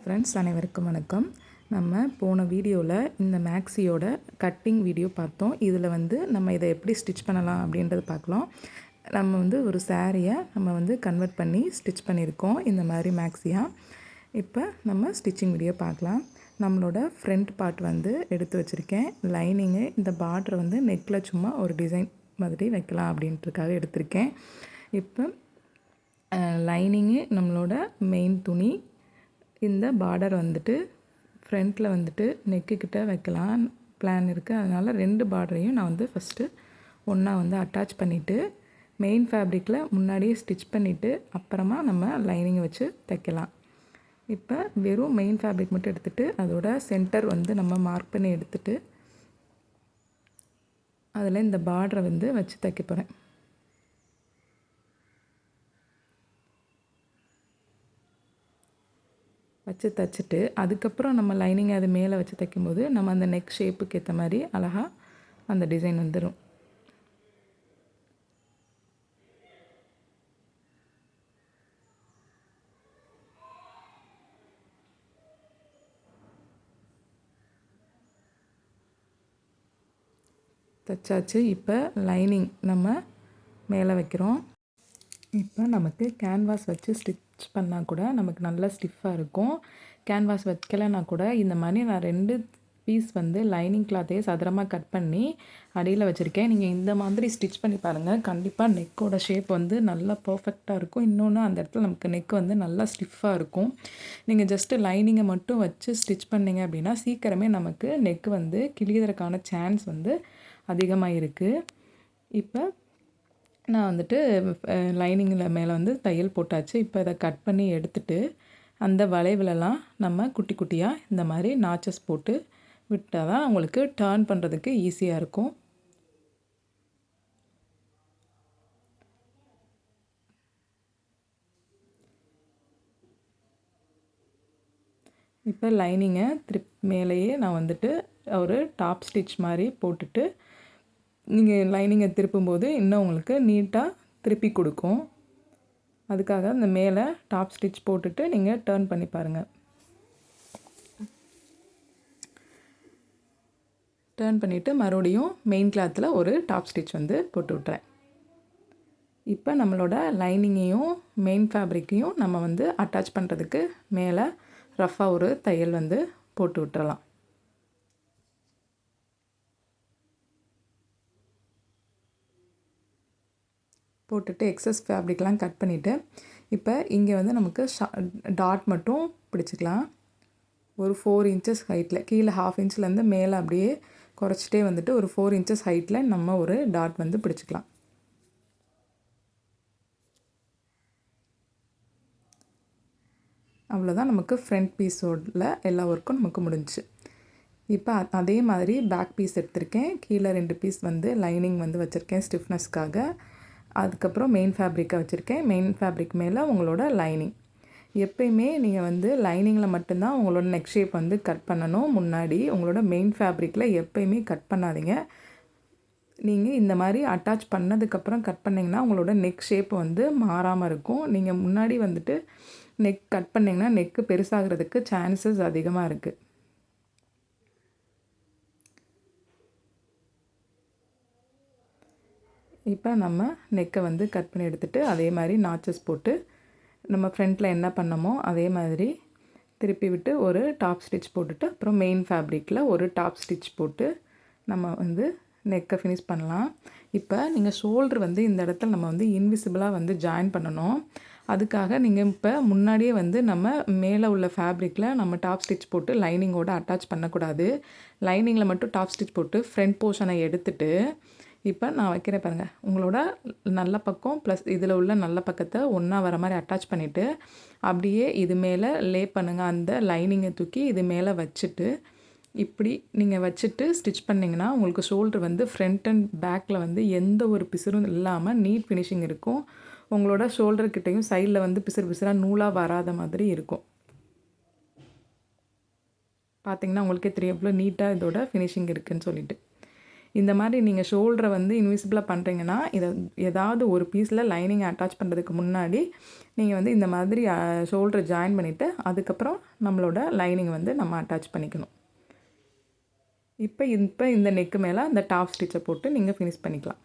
Friends அனைவருக்கும் வணக்கம். நம்ம போன வீடியோவில் இந்த மேக்ஸியோட கட்டிங் வீடியோ பார்த்தோம். இதில் நம்ம இதை எப்படி ஸ்டிச் பண்ணலாம் அப்படின்றது பார்க்கலாம். நம்ம ஒரு சாரியை நம்ம கன்வெர்ட் பண்ணி ஸ்டிச் பண்ணியிருக்கோம் இந்த மாதிரி மேக்ஸியாக. இப்போ நம்ம ஸ்டிச்சிங் வீடியோ பார்க்கலாம். நம்மளோட ஃப்ரண்ட் பார்ட் எடுத்து வச்சுருக்கேன். லைனிங்கு இந்த பார்டரை நெக்கில் சும்மா ஒரு டிசைன் மாதிரி வைக்கலாம் அப்படின்றதுக்காக எடுத்திருக்கேன். இப்போ லைனிங்கு நம்மளோட மெயின் துணி. இந்த பார்டர் ஃப்ரண்ட்டில் நெக்கு கிட்ட வைக்கலாம் பிளான் இருக்குது. அதனால் 2 பார்டரையும் நான் ஃபஸ்ட்டு ஒன்றா அட்டாச் பண்ணிவிட்டு மெயின் ஃபேப்ரிக்கில் முன்னாடியே ஸ்டிச் பண்ணிவிட்டு அப்புறமா நம்ம லைனிங்கை வச்சு தைக்கலாம். இப்போ வெறும் மெயின் ஃபேப்ரிக் மட்டும் எடுத்துகிட்டு அதோட சென்டர் நம்ம மார்க் பண்ணி எடுத்துகிட்டு அதில் இந்த பார்டரை வச்சு தைக்க போகிறேன். வச்சு தைச்சிட்டு அதுக்கப்புறம் நம்ம லைனிங் அது மேலே வச்சு தைக்கும்போது நம்ம அந்த நெக் ஷேப்புக்கு ஏற்ற மாதிரி அழகாக அந்த டிசைன் வந்துடும். தைச்சாச்சு. இப்போ லைனிங் நம்ம மேலே வைக்கிறோம். இப்போ நமக்கு கேன்வாஸ் வச்சு ஸ்டிச் பண்ணால் கூட நமக்கு நல்லா ஸ்டிஃபாக இருக்கும். கேன்வாஸ் வைக்கலைன்னா கூட இந்த மாதிரி நான் 2 பீஸ் லைனிங் கிளாத்தையே சதுரமாக கட் பண்ணி அடியில் வச்சுருக்கேன். நீங்கள் இந்த மாதிரி ஸ்டிச் பண்ணி பாருங்கள். கண்டிப்பாக நெக்கோட ஷேப் நல்லா பர்ஃபெக்டாக இருக்கும். இன்னொன்று அந்த இடத்துல நமக்கு நெக் நல்லா ஸ்டிஃபாக இருக்கும். நீங்கள் ஜஸ்ட்டு லைனிங்கை மட்டும் வச்சு ஸ்டிச் பண்ணிங்க அப்படின்னா சீக்கிரமே நமக்கு நெக் கிழியறதுக்கான சான்ஸ் அதிகமாக இருக்குது. இப்போ நான் லைனிங்கில் மேலே தையல் போட்டாச்சு. இப்போ இதை கட் பண்ணி எடுத்துட்டு அந்த வளைவுலலாம் நம்ம குட்டி குட்டியாக இந்த மாதிரி நாச்சஸ் போட்டு விட்டால் தான் உங்களுக்கு டர்ன் பண்ணுறதுக்கு ஈஸியாக இருக்கும். இப்போ லைனிங்கை மேலேயே நான் ஒரு டாப் ஸ்டிச் மாதிரி போட்டுட்டு நீங்கள் லைனிங்கை திருப்பும்போது இன்னும் உங்களுக்கு நீட்டாக திருப்பி கொடுக்கும். அதுக்காக இந்த மேலே டாப் ஸ்டிச் போட்டுட்டு நீங்கள் டர்ன் பண்ணி பாருங்கள். டர்ன் பண்ணிவிட்டு மறுபடியும் மெயின் கிளாத்தில் ஒரு டாப் ஸ்டிச் போட்டு விட்டுறேன். இப்போ நம்மளோட லைனிங்கையும் மெயின் ஃபேப்ரிக்கையும் நம்ம அட்டாச் பண்ணுறதுக்கு மேலே ரஃப்பாக ஒரு தையல் போட்டு விட்டுறலாம். போட்டுட்டு எக்ஸஸ் ஃபேப்ரிக்லாம் கட் பண்ணிவிட்டு இப்போ இங்கே நமக்கு டாட் மட்டும் பிடிச்சிக்கலாம். ஒரு 4 இன்ச்சஸ் ஹைட்டில் கீழே 1/2 இன்ச்லேருந்து மேலே அப்படியே குறைச்சிட்டே ஒரு 4 இன்ச்சஸ் ஹைட்டில் நம்ம ஒரு டாட் பிடிச்சிக்கலாம். அவ்வளோதான். நமக்கு ஃப்ரண்ட் பீஸோட எல்லா ஒர்க்கும் நமக்கு முடிஞ்சிச்சு. இப்போ அதே மாதிரி பேக் பீஸ் எடுத்திருக்கேன். கீழே 2 பீஸ் லைனிங் வச்சுருக்கேன் ஸ்டிஃப்னஸ்க்காக. அதுக்கப்புறம் மெயின் ஃபேப்ரிக்கை வச்சுருக்கேன். மெயின் ஃபேப்ரிக் மேலே உங்களோட லைனிங். எப்பயுமே நீங்கள் லைனிங்கில் மட்டும்தான் உங்களோட நெக் ஷேப் கட் பண்ணணும். முன்னாடி உங்களோட மெயின் ஃபேப்ரிக்கில் எப்பயுமே கட் பண்ணாதீங்க. நீங்கள் இந்த மாதிரி அட்டாச் பண்ணதுக்கப்புறம் கட் பண்ணிங்கன்னா உங்களோட நெக் ஷேப் மாறாமல் இருக்கும். நீங்கள் முன்னாடி நெக் கட் பண்ணிங்கன்னா நெக்கு பெருசாகிறதுக்கு சான்சஸ் அதிகமாக இருக்குது. இப்போ நம்ம நெக்கை கட் பண்ணி எடுத்துகிட்டு அதே மாதிரி நாச்சஸ் போட்டு நம்ம ஃப்ரண்ட்டில் என்ன பண்ணமோ அதே மாதிரி திருப்பி விட்டு ஒரு டாப் ஸ்டிச் போட்டுட்டு அப்புறம் மெயின் ஃபேப்ரிக்கில் ஒரு டாப் ஸ்டிச் போட்டு நம்ம நெக்கை ஃபினிஷ் பண்ணலாம். இப்போ நீங்கள் ஷோல்ட்ரு இந்த இடத்துல நம்ம இன்விசிபிளாக ஜாயின் பண்ணணும். அதுக்காக நீங்கள் இப்போ முன்னாடியே நம்ம மேலே உள்ள ஃபேப்ரிக்கில் நம்ம டாப் ஸ்டிச் போட்டு லைனிங்கோடு அட்டாச் பண்ணக்கூடாது. லைனிங்கில் மட்டும் டாப் ஸ்டிச் போட்டு ஃப்ரண்ட் போர்ஷனை எடுத்துகிட்டு இப்போ நான் வைக்கிறேன் பாருங்கள். உங்களோட நல்ல பக்கம் ப்ளஸ் இதில் உள்ள நல்ல பக்கத்தை ஒன்றா வர மாதிரி அட்டாச் பண்ணிவிட்டு அப்படியே இது மேலே லே பண்ணுங்கள். அந்த லைனிங்கை தூக்கி இது மேலே வச்சுட்டு இப்படி நீங்கள் வச்சுட்டு ஸ்டிச் பண்ணிங்கன்னா உங்களுக்கு ஷோல்ட்ரு ஃப்ரண்ட் அண்ட் பேக்கில் எந்த ஒரு பிசுறும் இல்லாமல் நீட் ஃபினிஷிங் இருக்கும். உங்களோட ஷோல்டர்கிட்டையும் சைடில் பிசுறு பிசுறாக நூலாக வராத மாதிரி இருக்கும். பார்த்திங்கன்னா உங்களுக்கே தெரியும் எவ்வளோ நீட்டாக இதோட ஃபினிஷிங் இருக்குதுன்னு சொல்லிட்டு. இந்த மாதிரி நீங்கள் ஷோல்டரை வந்து இன்விசிபிளாக பண்ணுறீங்கன்னா இதை ஏதாவது ஒரு பீஸில் லைனிங் அட்டாச் பண்ணுறதுக்கு முன்னாடி நீங்கள் வந்து இந்த மாதிரி ஷோல்டரை ஜாயின் பண்ணிவிட்டு அதுக்கப்புறம் நம்மளோட லைனிங் வந்து நம்ம அட்டாச் பண்ணிக்கணும். இப்போ இந்த நெக்கு மேலே அந்த டாப் ஸ்டிச்சை போட்டு நீங்கள் ஃபினிஷ் பண்ணிக்கலாம்.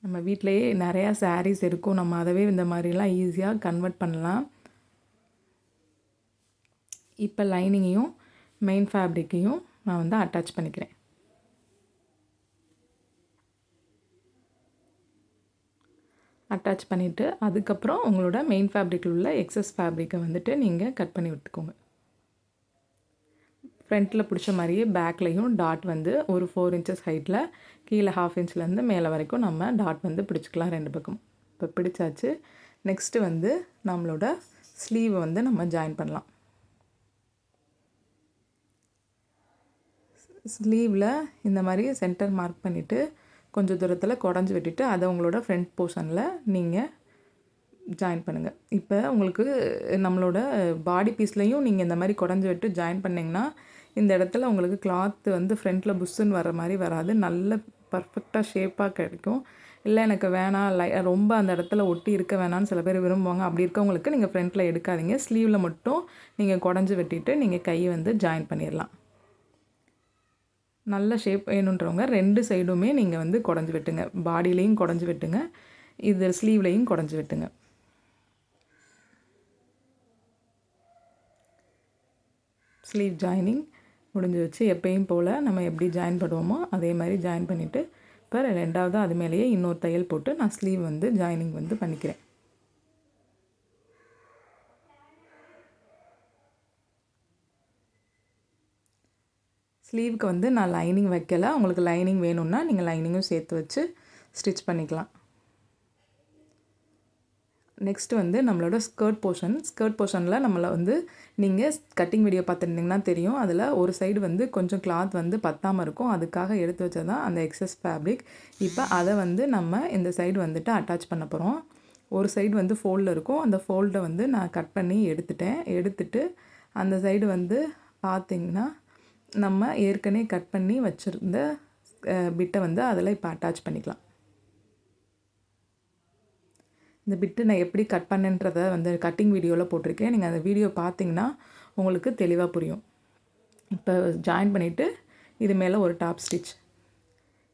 நம்ம வீட்டிலையே நிறையா சாரீஸ் இருக்கும், நம்ம அதவே இந்த மாதிரிலாம் ஈஸியாக கன்வெர்ட் பண்ணலாம். இப்போ லைனிங்கையும் மெயின் ஃபேப்ரிக்கையும் நான் வந்து அட்டாச் பண்ணிக்கிறேன். அட்டாச் பண்ணிவிட்டு அதுக்கப்புறம் உங்களோட மெயின் ஃபேப்ரிக்கில் உள்ள எக்ஸஸ் ஃபேப்ரிக்கை வந்துட்டு நீங்கள் கட் பண்ணி விட்டுக்கோங்க. ஃப்ரண்ட்டில் பிடிச்ச மாதிரியே பேக்லேயும் டாட் வந்து ஒரு 4 inches ஹைட்டில் கீழே 1/2 inchலேருந்து மேலே வரைக்கும் நம்ம டாட் வந்து பிடிச்சிக்கலாம் 2 பக்கம். இப்போ பிடிச்சாச்சு. நெக்ஸ்ட்டு வந்து நம்மளோட ஸ்லீவை வந்து நம்ம ஜாயின் பண்ணலாம். ஸ்லீவில் இந்த மாதிரி சென்டர் மார்க் பண்ணிவிட்டு கொஞ்சம் தூரத்தில் குடஞ்சி விட்டுட்டு அதை உங்களோட ஃப்ரண்ட் போர்ஷனில் நீங்கள் ஜாயின் பண்ணுங்கள். இப்போ உங்களுக்கு நம்மளோட பாடி பீஸ்லேயும் நீங்கள் இந்த மாதிரி குடஞ்சி விட்டு ஜாயின் பண்ணிங்கன்னா இந்த இடத்துல உங்களுக்கு கிளாத்து வந்து ஃப்ரண்ட்டில் புஷ்ஷுன்னு வர மாதிரி வராது, நல்ல பர்ஃபெக்டாக ஷேப்பாக கிடைக்கும். இல்லை எனக்கு வேணாம் ரொம்ப அந்த இடத்துல ஒட்டி இருக்க வேணான்னு சில பேர் விரும்புவாங்க. அப்படி இருக்கவங்களுக்கு நீங்கள் ஃப்ரண்ட்டில் எடுக்காதீங்க, ஸ்லீவில் மட்டும் நீங்கள் குடஞ்சி வெட்டிட்டு நீங்கள் கையை வந்து ஜாயின் பண்ணிடலாம். நல்ல ஷேப் வேணுன்றவங்க 2 சைடுமே நீங்கள் வந்து குடஞ்சி வெட்டுங்க, பாடியிலையும் குடஞ்சி வெட்டுங்க, இது ஸ்லீவ்லேயும் குடஞ்சி வெட்டுங்க. ஸ்லீவ் ஜாயினிங் முடிஞ்சு வச்சு எப்பயும் போல் நம்ம எப்படி ஜாயின் பண்ணுவோமோ அதே மாதிரி ஜாயின் பண்ணிவிட்டு இப்போ 2வது அது மேலேயே இன்னொரு தையல் போட்டு நான் ஸ்லீவ் வந்து ஜாயினிங் வந்து பண்ணிக்கிறேன். ஸ்லீவுக்கு வந்து நான் லைனிங் வைக்கலை, உங்களுக்கு லைனிங் வேணும்னா நீங்கள் லைனிங்கும் சேர்த்து வச்சு ஸ்டிச் பண்ணிக்கலாம். நெக்ஸ்ட்டு வந்து நம்மளோட ஸ்கர்ட் போர்ஷனில் நம்மளை வந்து நீங்கள் கட்டிங் வீடியோ பார்த்துருந்தீங்கன்னா தெரியும், அதில் ஒரு சைடு வந்து கொஞ்சம் கிளாத் வந்து பத்தாமல் இருக்கும், அதுக்காக எடுத்து வச்சது தான் அந்த எக்ஸஸ் ஃபேப்ரிக். இப்போ அதை வந்து நம்ம இந்த சைடு வந்துட்டு அட்டாச் பண்ண போகிறோம். ஒரு சைடு வந்து ஃபோல்டில் இருக்கும், அந்த ஃபோல்டை வந்து நான் கட் பண்ணி எடுத்துட்டு அந்த சைடு வந்து பார்த்திங்கன்னா நம்ம ஏற்கனவே கட் பண்ணி வச்சுருந்த பிட்டை வந்து அதில் இப்போ அட்டாச் பண்ணிக்கலாம். இந்த பிட்டு நான் எப்படி கட் பண்ணேன்றதை வந்து கட்டிங் வீடியோவில் போட்டிருக்கேன், நீங்கள் அந்த வீடியோ பார்த்தீங்கன்னா உங்களுக்கு தெளிவாக புரியும். இப்போ ஜாயின் பண்ணிவிட்டு இது மேலே ஒரு டாப் ஸ்டிச்,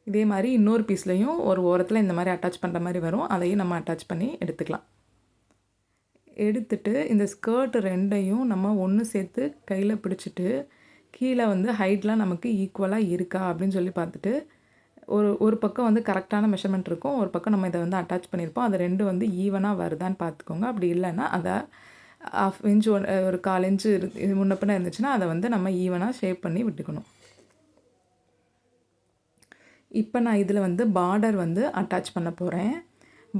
இதே மாதிரி இன்னொரு பீஸ்லையும் ஒரு ஓரத்தில் இந்த மாதிரி அட்டாச் பண்ணுற மாதிரி வரும், அதையும் நம்ம அட்டாச் பண்ணி எடுத்துக்கலாம். எடுத்துட்டு இந்த ஸ்கர்ட் 2ஐயும் நம்ம ஒன்று சேர்த்து கையில் பிடிச்சிட்டு கீழே வந்து ஹைட்லாம் நமக்கு ஈக்குவலாக இருக்கா அப்படின்னு சொல்லி பார்த்துட்டு ஒரு பக்கம் வந்து கரெக்டான மெஷர்மெண்ட் இருக்கும், ஒரு பக்கம் நம்ம இதை வந்து அட்டாச் பண்ணியிருப்போம், அது 2 வந்து ஈவனாக வருதான்னு பார்த்துக்கோங்க. அப்படி இல்லைன்னா அதை 1/2 inch ஒரு 1/4 inch முன்ன பின்ன இருந்துச்சுன்னா அதை வந்து நம்ம ஈவனாக ஷேப் பண்ணி விட்டுக்கணும். இப்போ நான் இதில் வந்து பார்டர் வந்து அட்டாச் பண்ண போகிறேன்.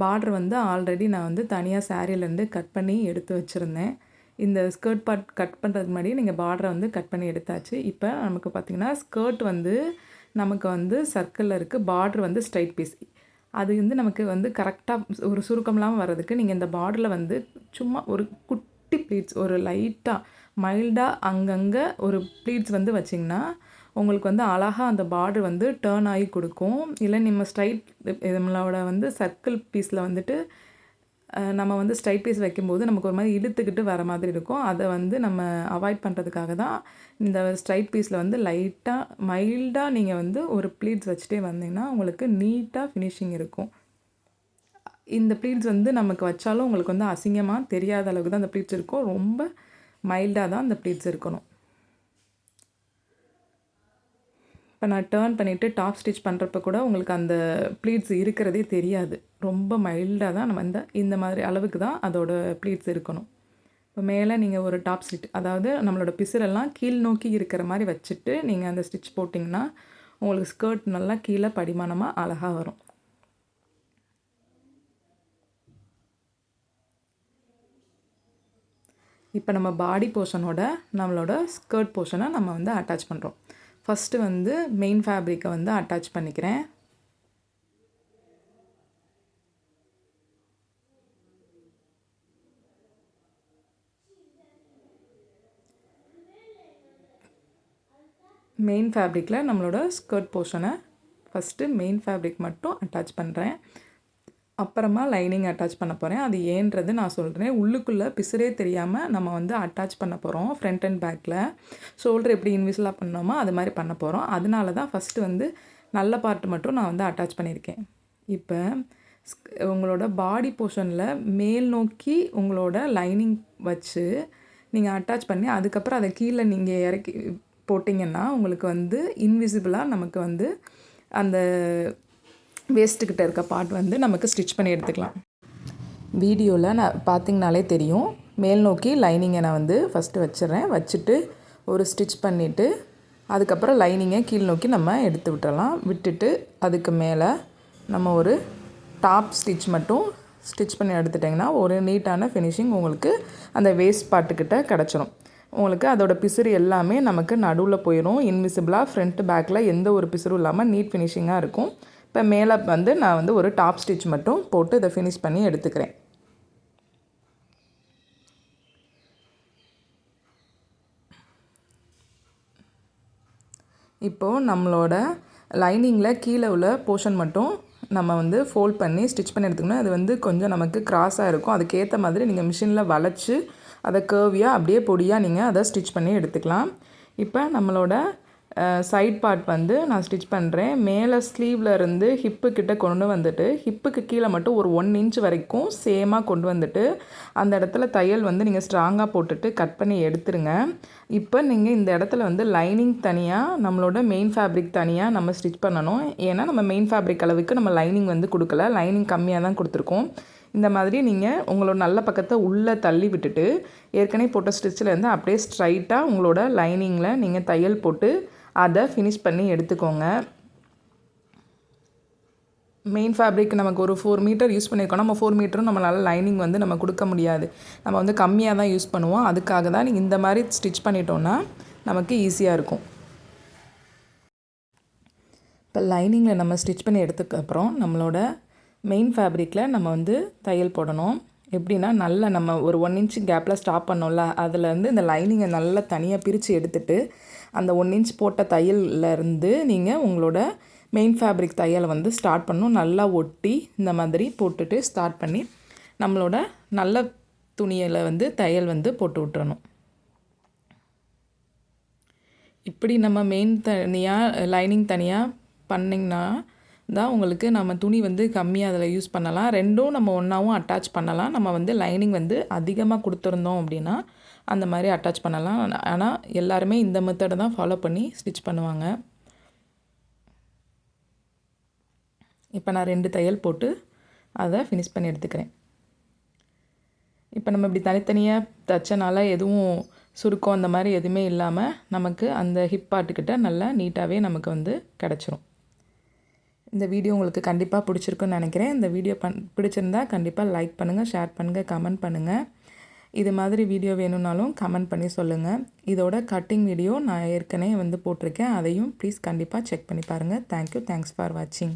பார்டர் வந்து ஆல்ரெடி நான் வந்து தனியாக சாரீலேருந்து கட் பண்ணி எடுத்து வச்சுருந்தேன். இந்த ஸ்கர்ட் பார்ட் கட் பண்ணுறதுக்கு முன்னாடியே நீங்கள் பார்டரை வந்து கட் பண்ணி எடுத்தாச்சு. இப்போ நமக்கு பார்த்திங்கன்னா ஸ்கர்ட் வந்து நமக்கு வந்து சர்க்கிளில் இருக்குது, பார்டர் வந்து ஸ்ட்ரைட் பீஸ், அது வந்து நமக்கு வந்து கரெக்டாக ஒரு சுருக்கம்லாம் வர்றதுக்கு நீங்கள் இந்த பார்டரில் வந்து சும்மா ஒரு குட்டி ப்ளீட்ஸ், ஒரு லைட்டாக மைல்டாக அங்கங்கே ஒரு ப்ளீட்ஸ் வந்து வச்சிங்கன்னா உங்களுக்கு வந்து அழகாக அந்த பார்டர் வந்து டேர்ன் ஆகி கொடுக்கும். இல்லை நம்ம ஸ்ட்ரைட் நம்மளோட வந்து சர்க்கிள் பீஸில் வந்துட்டு நம்ம வந்து ஸ்ட்ரைட் பீஸ் வைக்கும்போது நமக்கு ஒரு மாதிரி இழுத்துக்கிட்டு வர மாதிரி இருக்கும், அதை வந்து நம்ம அவாய்ட் பண்ணுறதுக்காக தான் இந்த ஸ்ட்ரைட் பீஸில் வந்து லைட்டாக மைல்டாக நீங்கள் வந்து ஒரு ப்ளீட்ஸ் வச்சுட்டே வந்தீங்கன்னா உங்களுக்கு நீட்டாக ஃபினிஷிங் இருக்கும். இந்த ப்ளீட்ஸ் வந்து நமக்கு வச்சாலும் உங்களுக்கு வந்து அசிங்கமாக தெரியாத அளவுக்கு தான் அந்த ப்ளீட்ஸ் இருக்கும், ரொம்ப மைல்டாக தான் அந்த ப்ளீட்ஸ் இருக்கணும். இப்போ நான் டேர்ன் பண்ணிவிட்டு டாப் ஸ்டிச் பண்ணுறப்ப கூட உங்களுக்கு அந்த ப்ளீட்ஸ் இருக்கிறதே தெரியாது, ரொம்ப மைல்டாக தான் நம்ம இந்த மாதிரி அளவுக்கு தான் அதோட ப்ளீட்ஸ் இருக்கணும். இப்போ மேலே நீங்கள் ஒரு டாப் ஸ்டிச், அதாவது நம்மளோட பிசுரெல்லாம் கீழ் நோக்கி இருக்கிற மாதிரி வச்சுட்டு நீங்கள் அந்த ஸ்டிச் போட்டிங்கன்னா உங்களுக்கு ஸ்கர்ட் நல்லா கீழே படிமானமாக அழகாக வரும். இப்போ நம்ம பாடி போர்ஷனோட நம்மளோட ஸ்கர்ட் போர்ஷனை நம்ம வந்து அட்டாச் பண்ணுறோம். ஃபஸ்ட்டு வந்து மெயின் ஃபேப்ரிக்கை வந்து அட்டாச் பண்ணிக்கிறேன். மெயின் ஃபேப்ரிக்கில் நம்மளோட ஸ்கர்ட் போர்ஷனை ஃபஸ்ட்டு மெயின் ஃபேப்ரிக் மட்டும் அட்டாச் பண்ணுறேன். அப்புறமா லைனிங் அட்டாச் பண்ண போகிறேன். அது ஏன்றது நான் சொல்கிறேன். உள்ளுக்குள்ளே பிசுறே தெரியாமல் நம்ம வந்து அட்டாச் பண்ண போகிறோம் ஃப்ரண்ட் அண்ட் பேக்கில். ஷோல்டர் எப்படி இன்விசிலாக பண்ணோமோ அது மாதிரி பண்ண போகிறோம். அதனால தான் ஃபஸ்ட்டு வந்து நல்ல பார்ட் மட்டும் நான் வந்து அட்டாச் பண்ணியிருக்கேன். இப்போ உங்களோட பாடி போர்ஷனில் மேல் நோக்கி உங்களோட லைனிங் வச்சு நீங்கள் அட்டாச் பண்ணி அதுக்கப்புறம் அதை கீழே நீங்கள் இறக்கி போட்டிங்கன்னா உங்களுக்கு வந்து இன்விசிபிளாக நமக்கு வந்து அந்த வேஸ்ட்டுக்கிட்ட இருக்க பார்ட் வந்து நமக்கு ஸ்டிச் பண்ணி எடுத்துக்கலாம். வீடியோவில் நான் பார்த்திங்கனாலே தெரியும். மேல் நோக்கி லைனிங்கை நான் வந்து ஃபஸ்ட்டு வச்சிடுறேன். வச்சுட்டு ஒரு ஸ்டிச் பண்ணிவிட்டு அதுக்கப்புறம் லைனிங்கை கீழ் நோக்கி நம்ம எடுத்து விட்டுறலாம். விட்டுட்டு அதுக்கு மேலே நம்ம ஒரு டாப் ஸ்டிச் மட்டும் ஸ்டிச் பண்ணி எடுத்துட்டிங்கன்னா ஒரு நீட்டான ஃபினிஷிங் உங்களுக்கு அந்த வேஸ்ட் பார்ட்டுக்கிட்ட கிடச்சிரும். உங்களுக்கு அதோட பிசுறு எல்லாமே நமக்கு நடுவில் போயிடும். இன்விசிபிளாக ஃப்ரண்ட் பேக்கில் எந்த ஒரு பிசுறும் இல்லாமல் நீட் ஃபினிஷிங்காக இருக்கும். இப்போ மேலே வந்து நான் வந்து ஒரு டாப் ஸ்டிச் மட்டும் போட்டு இதை ஃபினிஷ் பண்ணி எடுத்துக்கிறேன். இப்போது நம்மளோட லைனிங்கில் கீழே உள்ள போர்ஷன் மட்டும் நம்ம வந்து ஃபோல்ட் பண்ணி ஸ்டிச் பண்ணி எடுத்துக்கணும். அது வந்து கொஞ்சம் நமக்கு கிராஸாக இருக்கும். அதுக்கேற்ற மாதிரி நீங்கள் மிஷினில் வளைச்சி அதை கர்வியாக அப்படியே பொடியாக நீங்கள் அதை ஸ்டிச் பண்ணி எடுத்துக்கலாம். இப்போ நம்மளோட சைட் பார்ட் வந்து நான் ஸ்டிச் பண்ணுறேன். மேலே ஸ்லீவில் இருந்து ஹிப்புக்கிட்ட கொண்டு வந்துட்டு ஹிப்புக்கு கீழே மட்டும் ஒரு 1 இன்ச் வரைக்கும் சேமாக கொண்டு வந்துட்டு அந்த இடத்துல தையல் வந்து நீங்கள் ஸ்ட்ராங்காக போட்டுட்டு கட் பண்ணி எடுத்துருங்க. இப்போ நீங்கள் இந்த இடத்துல வந்து லைனிங் தனியாக நம்மளோட மெயின் ஃபேப்ரிக் தனியாக நம்ம ஸ்டிச் பண்ணணும். ஏன்னா நம்ம மெயின் ஃபேப்ரிக் அளவுக்கு நம்ம லைனிங் வந்து கொடுக்கல, லைனிங் கம்மியாக தான் கொடுத்துருக்கோம். இந்த மாதிரி நீங்கள் உங்களோட நல்ல பக்கத்தை உள்ளே தள்ளி விட்டுட்டு ஏற்கனவே போட்ட ஸ்டிச்சில் இருந்து அப்படியே ஸ்ட்ரைட்டாக உங்களோட லைனிங்கில் நீங்கள் தையல் போட்டு அதை ஃபினிஷ் பண்ணி எடுத்துக்கோங்க. மெயின் ஃபேப்ரிக் நமக்கு ஒரு 4 மீட்டர் யூஸ் பண்ணியிருக்கோம். நம்ம 4 மீட்டரும் நம்மளால் லைனிங் வந்து நம்ம கொடுக்க முடியாது. நம்ம வந்து கம்மியாக தான் யூஸ் பண்ணுவோம். அதுக்காக தான் நீங்கள் இந்த மாதிரி ஸ்டிச் பண்ணிட்டோன்னா நமக்கு ஈஸியாக இருக்கும். இப்போ லைனிங்கில் நம்ம ஸ்டிச் பண்ணி எடுத்ததுக்கப்புறம் நம்மளோட மெயின் ஃபேப்ரிக்கில் நம்ம வந்து தையல் போடணும். எப்படின்னா நல்லா நம்ம ஒரு 1 இன்ச் கேப்பில் ஸ்டாப் பண்ணோம்ல, அதுலேருந்து இந்த லைனிங்கை நல்லா தனியாக பிரித்து எடுத்துகிட்டு அந்த 1 இன்ச் போட்ட தையல்லேருந்து நீங்கள் உங்களோட மெயின் ஃபேப்ரிக் தையலை வந்து ஸ்டார்ட் பண்ணணும். நல்லா ஒட்டி இந்த மாதிரி போட்டுட்டு ஸ்டார்ட் பண்ணி நம்மளோட நல்ல துணியில் வந்து தையல் வந்து போட்டு விட்டுறணும். இப்படி நம்ம மெயின் தனியாக லைனிங் தனியாக பண்ணிங்கன்னா தான் உங்களுக்கு நம்ம துணி வந்து கம்மியாக அதில் யூஸ் பண்ணலாம். ரெண்டும் நம்ம ஒன்றாவும் அட்டாச் பண்ணலாம். நம்ம வந்து லைனிங் வந்து அதிகமாக கொடுத்துருந்தோம் அப்படின்னா அந்த மாதிரி அட்டாச் பண்ணலாம். ஆனால் எல்லாருமே இந்த மெத்தடை தான் ஃபாலோ பண்ணி ஸ்டிச் பண்ணுவாங்க. இப்போ நான் 2 தையல் போட்டு அதை ஃபினிஷ் பண்ணி எடுத்துக்கிறேன். இப்போ நம்ம இப்படி தனித்தனியாக தைச்சனால எதுவும் சுருக்கம் அந்த மாதிரி எதுவுமே இல்லாமல் நமக்கு அந்த ஹிப் பார்ட்டுக்கிட்ட நல்லா நீட்டாகவே நமக்கு வந்து கிடச்சிரும். இந்த வீடியோ உங்களுக்கு கண்டிப்பாக பிடிச்சிருக்குன்னு நினைக்கிறேன். இந்த வீடியோ பிடிச்சிருந்தா கண்டிப்பாக லைக் பண்ணுங்கள், ஷேர் பண்ணுங்கள், கமெண்ட் பண்ணுங்கள். இது மாதிரி வீடியோ வேணும்னாலும் கமெண்ட் பண்ணி சொல்லுங்கள். இதோட கட்டிங் வீடியோ நான் ஏற்கனவே வந்து போட்டிருக்கேன். அதையும் ப்ளீஸ் கண்டிப்பாக செக் பண்ணி பாருங்கள். தேங்க்யூ. தேங்க்ஸ் ஃபார் வாட்சிங்.